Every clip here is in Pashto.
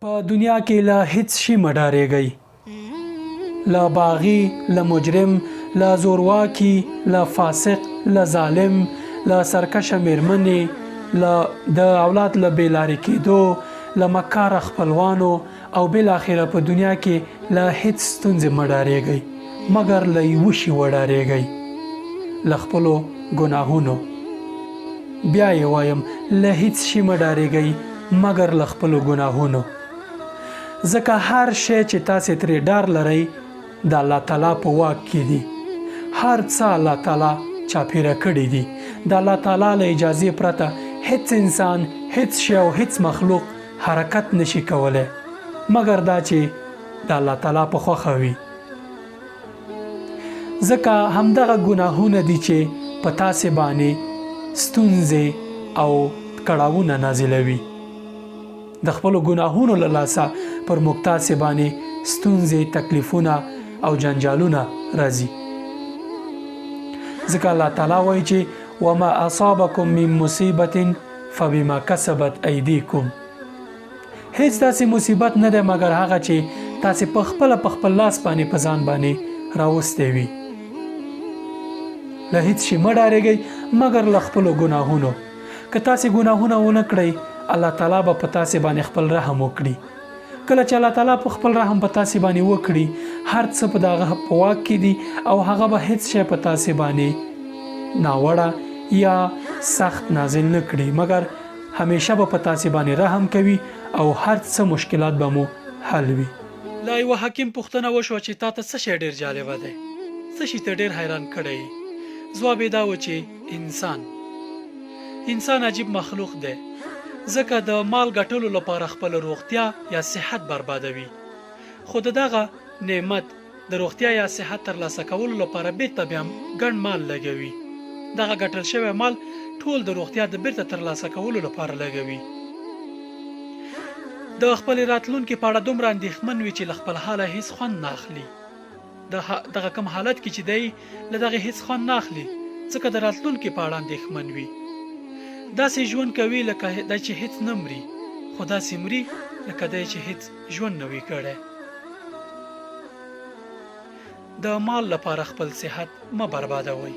په دنیا کې له هیڅ شي مه ډارېږئ، له باغي، له مجرم، له زورواکي، له فاسق، له ظالم، له سرکشه میرمنې، له د اولاد له بېلارې کېدو، له مکاره خپلوانو او بالاخره په دنیا کې له هیڅ ستونزې مه ډارېږئ مګر له یوه شي وډارېږئ، له خپلو ګناهونو. بیا یې وایم، له هیڅ شي مه ډارېږئ مګر له خپلو ګناهونو، ځکه هر شی چې تاسې ترې ډار لرئ د الله تعالی په واک کې دي. هر څه الله تعالی چاپیره کړي دي. د الله تعالی له اجازې پرته هیڅ انسان، هیڅ شی او هیڅ مخلوق حرکت نشي کولی مګر دا چې د الله تعالی په خوښه وي. ځکه همدغه ګناهونه دي چې په تاسې باندې ستونزې او کړاوونه نازلوي. د خپلو ګناهونو له لاسه پر موږ تاسې باندې ستونزې، تکلیفونه او جنجالونه راځي. ځکه الله تعالی وایي چې وما اصابکم من مصیبت فبما کسبت ایدیکم، هیڅ داسې مصیبت نه دی مګر هغه چې تاسې په خپل لاس باندې په ځان باندې راوستی وي. له هیڅ شي مه ډارېږئ مګر له خپلو ګناهونو. که تاسې ګناهونه ونه کړئ الله تعالی به په تاسې باندې خپل رحم وکړي. کله چې الله تعالی په خپل رحم په تاسې باندې وکړي، هر څه په دغه په واک کې دي او هغه به هیڅ شی په تاسې باندې ناوړه یا سخت نازل نه کړي مګر همیشه به په تاسې باندې رحم کوي او هر څه مشکلات به مو حل وي. لا یوه حکیم پوښتنه وشوه چې تا ته څه شی ډېر جالبه دی، څه شي ته ډېر حیران کړی؟ ځواب یې دا و چې انسان عجیب مخلوق دی، ځکه د مال ګټلو لپاره خپل روغتیا یا صحت بربادوي، خو دغه نعمت د روغتیا یا صحت ترلاسه کولو لپاره بیرته بیا ګڼ مال لګوي. دغه ګټل شوی مال ټول د روغتیا د بیرته ترلاسه کولو لپاره لګوي. د خپل راتلونکي په اړه دومره اندېښمن وي چې له خپل حاله هیڅ خوند نه اخلي. دغه کم حالت کې چې دی له دغه هیڅ خوند نه اخلي ځکه د راتلونکي په اړه اندېښمن وي. داسې ژوند کوي لکه دی چې هیڅ نه مري، خو داسې مري لکه دی چې هیڅ ژوند نه وي کړی. د مال لپاره خپل صحت مه بربادوئ،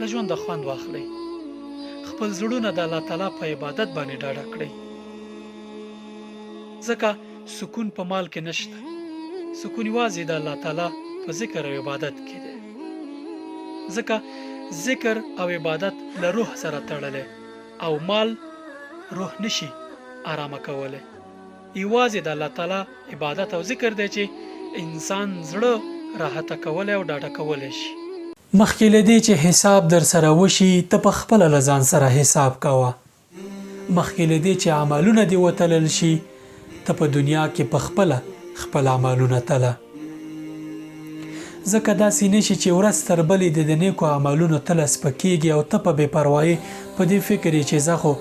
له ژونده خوند واخلئ. خپل زړونه د الله تعالی په عبادت باندې ډاډه کړئ، ځکه سکون په مال کې نشته. سکون یوازې د الله تعالی په ذکر او عبادت کې دی، ځکه ذکر او عبادت له روح سره تړلی او مال روح نشي آرامه کولی. یوازې د الله تعالی عبادت او ذکر دی چې انسان زړه راحته کولی او ډاډه کولی شي. مخکې له دې چې حساب در سره وشي ته په خپله له ځان سره حساب کوه. مخکې له دې چې عملونه دې وتلل شي ته په دنیا کې په خپله خپل عملونه تله، ځکه داسې نشي چې ورځ تر بلې د نیکو عملونو تله سپکېږي او ته په بې پروایي په دې فکر یې چې زه خو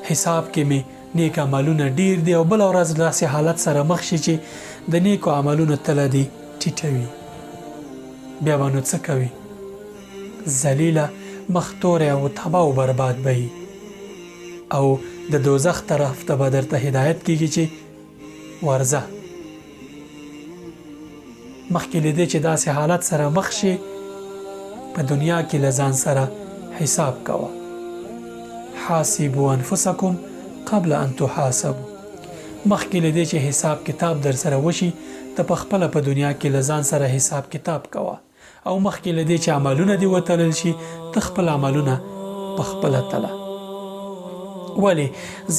حساب کې مې نیک عملونه ډیر دي او بله ورځ داسې حالت سره مخ شي چې د نیکو عملونو تله دې ټیټه وي. بیا به نو څه کوي؟ ذلیله، مختوری او تباه او برباد به وي او د دوزخ طرف ته به درته هدایت کېږي چې ورځه. مخکې له دې چې داسې حالت سره مخ شي په دنیا کې له ځان سره حساب کوه. حاسبوا انفسکم قبل ان تحاسبوا. مخکې له دې چې حساب کتاب در سره وشي ته په خپله په دنیا کې له ځان سره حساب کتاب کوه او مخکې له دې چې عملونه دې وتلل شي ته خپل عملونه په خپله تله. ولې؟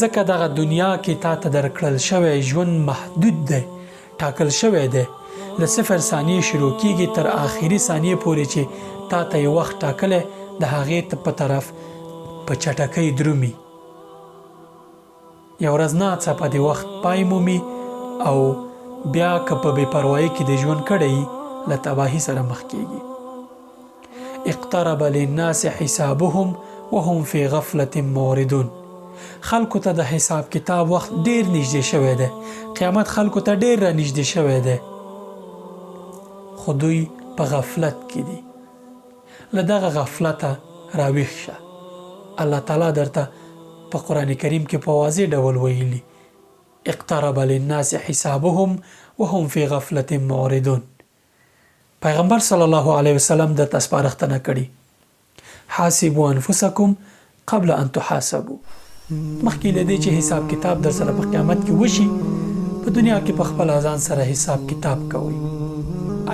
ځکه دغه دنیا کې تا ته درکړل شوی ژوند محدود دی، ټاکل شوی دی. له 0 ثانیې شروع کېږي تر آخري ثانیې پورې چې تا ته یې وخت ټاکلی د هغې په طرف په چټکۍ درومي. یو ورځ ناڅاپه د وخت پای مومي او بیا که په بې پروایي کې د ژوند کړی له تباهي سره مخ کېږي. اقترب للناس حسابهم وهم فی غفلة معرضون. خلکو ته د حساب کتاب وخت ډیر نږدې شوی دی، قیامت خلکو ته ډیر را نږدې شوی دی، خو دوی په غفلت کې دي. له دغه غفلته راویښ شه. الله تعالی درته په قرآن کریم کې په واضح ډول ویلي اقترب للناس حسابهم وهم في غفلة معرضون. پیغمبر صلی الله علیه وسلم د تسپارښتنه کړي حاسبوا انفسکم قبل ان تحاسبوا. مخکې له دې چې حساب کتاب در سره په قیامت کې وشي په دنیا کې په خپل ځان سره حساب کتاب کوئ.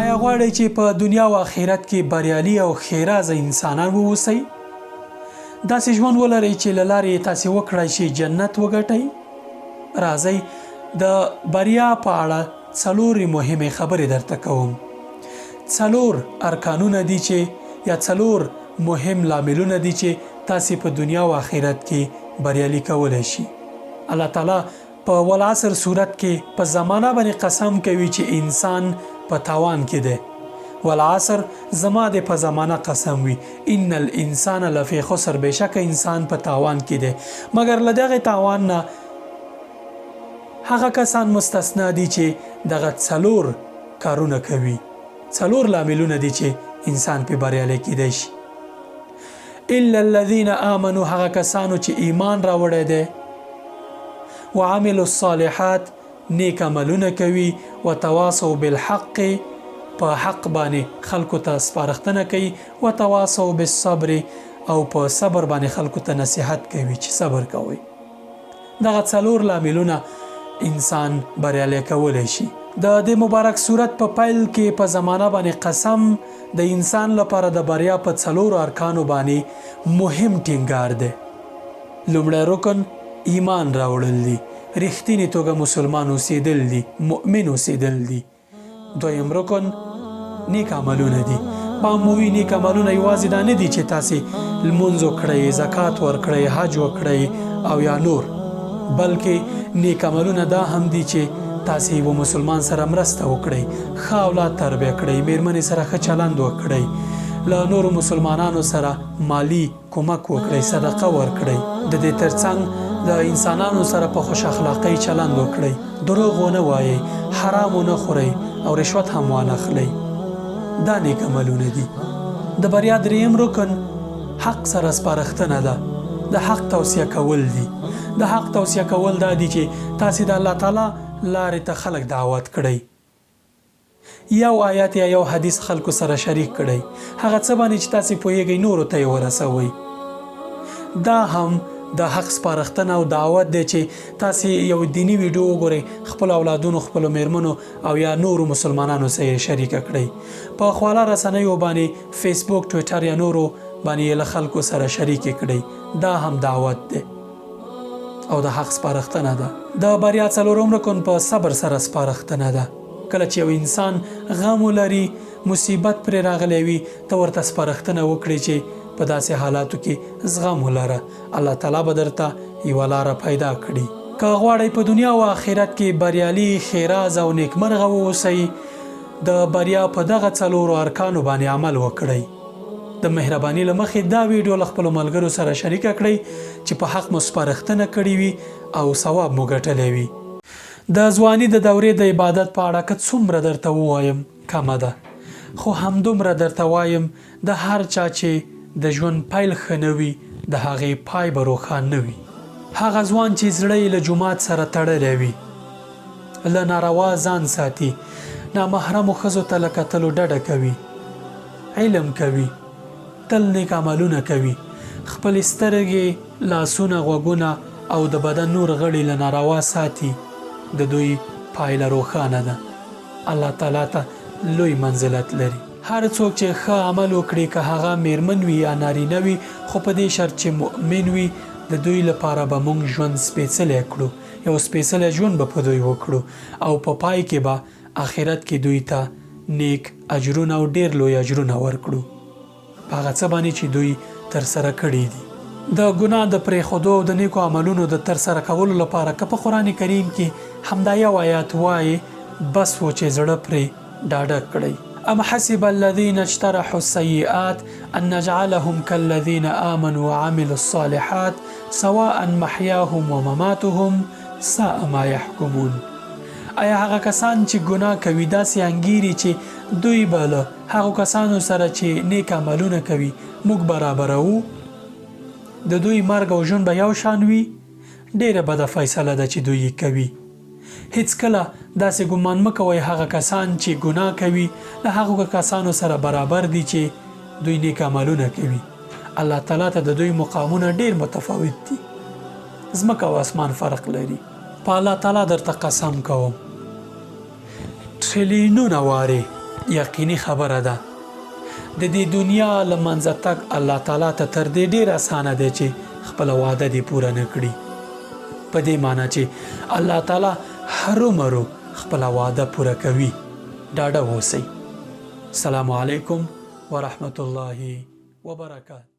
آیا غواړئ چې په دنیا او آخرت کې بریالي او ښېرازه انسانان واوسئ؟ داسې ژوند ولرئ چې له لارې تاسې وکړئ چې جنت وګټئ؟ راځئ د بریا په اړه 4 مهمې خبرې درته کوم. 4 ارکانونه دي چې یا 4 مهم لاملونه دي چې تاسې په دنیا او آخرت کې بریالي کولی شي. الله تعالی په والعصر صورت کې په زمانه باندې قسم کوي چې انسان په تاوان کې دی. والعصر زما د په زمانه قسم وي ان الانسان لفی خسر، بشک انسان په تاوان کې دی. مګر له دغه تاوان نه هغه کسان مستثنا دي چې دغه 4 کارونه کوي. 4 لاملونه دي چې انسان په بریالي کېدی شي. الا الذين آمنوا، هغه کسانو چې ایمان راوړی دی، وعملوا الصالحات، نیک عملونه کوي، وتواصوا بالحق، په حق باندې خلکو ته سپارښتنه کوي، وتواصوا بالصبر، او په صبر باندې خلکو ته نصیحت کوي چې صبر کوي. دغه 4 لاملونه انسان بریالی کولی شي. د دې مبارک صورت په پیل کې په زمانه باندې قسم د انسان لپاره د بریا په 4 ارکانو باندې مهم ټینګار دی. لومړی رکن ایمان راوړل دي، رښتینې توګه مسلمان اوسېدل دي، مؤمن اوسېدل دي. دویم رکن نیک عملونه دي. معمولی نیک عملونه یوازې دا نه دي چې تاسې لمونځ وکړئ، زکات ورکړئ، حج وکړئ او یا نور، بلکې نیک عملونه دا هم دي چې تاسې یو مسلمان سره مرسته وکړئ، ښه اولاد تربیه کړئ، میرمنې سره ښه چلند وکړئ، له نورو مسلمانانو سره مالی کومک وکړئ، صدقه ورکړئ. د دې ترڅنګ د انسانانو سره په خوش اخلاقۍ چلند وکړئ، دروغ ونه وایئ، حرام ونه خورئ او رشوت هم وانه اخلئ. دا نیک عملونه دي. د بریا 3م رکن حق سره سپارښتنه ده. د حق توصیه کول دي. د حق توصیه کول دا دي چې تاسې د الله تعالی لارې ته خلک دعوت کړئ، یو آیات یا یو حدیث خلکو سره شریک کړئ، هغه څه باندې چې تاسې پوهیږئ نورو ته یې ورسوئ. دا هم د حق سپارښتنه او دعوت دی چې تاسې یو دینی ویډیو وګورئ، خپل اولادونو، خپلو میرمنو او یا نورو مسلمانانو سره یې شریکه کړئ. په خواله رسنیو باندې فیسبوک، ټویټر یا نورو باندې یې له خلکو سره شریکې کړئ. دا هم دعوت دی او د حق سپارښتنه ده. د بریا 4م رکن په صبر سره سپارښتنه ده. کله چې یو انسان غم ولري، مصیبت پرې راغلی وي، ته ورته سپارښتنه وکړي چې په داسې حالاتو کې زغم ولره، الله تعالی به درته یوه لاره پیدا کړي. که غواړئ په دنیا او آخرت کې بریالي، ښېراز او نیکمرغه واوسئ، د بریا په دغه 4 ارکانو باندې عمل وکړئ. د مهرباني له مخې دا ویډیو له خپلو ملګرو سره شریکه کړئ چې په حق مو سپارښتنه کړې وي او ثواب مو ګټلی وي. د ځواني د دورې د عبادت په اړه که څومره درته ووایم کمه ده، خو همدومره درته وایم د هر چا چې د ژوند پیل ښه نه وي، د هغې پای به روښان نه وي. هغه ځوان چې زړه یې له جومات سره تړلی وي، له ناروا ځان ساتي، نامحرمو ښځو ته له کتلو ډډه کوي، علم کوي، تل نیک عملونه کوي، خپل سترګې، لاسونه، غوږونه او د بدن نور غړي له ناروا ساتي، د دوی پایله روښانه ده. الله تعالی ته لوی منزلت لري. هر څوک چې ښه عمل وکړي، که هغه میرمن وي یا نارینه وي، خو په دې شرط چې مؤمن وي، د دوی لپاره به موږ ژوند سپېڅلی کړو، یو سپېڅلی ژوند به په دوی وکړو او په پای کې به آخرت کې دوی ته نیک اجرونه او ډېر لوی اجرونه ورکړو په هغه څه باندې چې دوی ترسره کړي دي. د ګناه د پرېښودو او د نیکو عملونو د ترسره کولو لپاره که په قرآن کریم کې همدا یو آیات وایي، بس و چې زړه پرې ډاډه کړئ. ام حسب الذين اجترحوا السيئات ان نجعلهم كالذين آمنوا وعملوا الصالحات سواء محياهم ومماتهم ساء ما يحكمون. آیا هغه کسان چې ګناه کوي داسې انګیري چې دوی به له هغو کسانو سره چې نیک عملونه کوي موږ برابروو، د دوی مرګ او ژوند به یو شان وي؟ ډېره بده فیصله ده چې دوی کوي. هیڅکله داسې ګمان مه کوئ هغه کسان چې ګناه کوي له هغو کسانو سره برابر دي چې دوی نیک عملونه کوي. الله تعالی ته د دوی مقامونه ډیر متفاوت دي. ځمکه او اسمان فرق لري. په الله تعالی درته قسم کوم ټریلیونونه وارې یقیني خبره ده د دې دنیا له منځه تګ الله تعالی ته تر دې ډیر اسانه دی چې خپله وعده دې پوره نه کړي. په دې معنی چې الله تعالی هرومرو خپله وعده پوره کوي. ډاډه اوسئ. السلام علیکم ورحمة الله وبرکاته.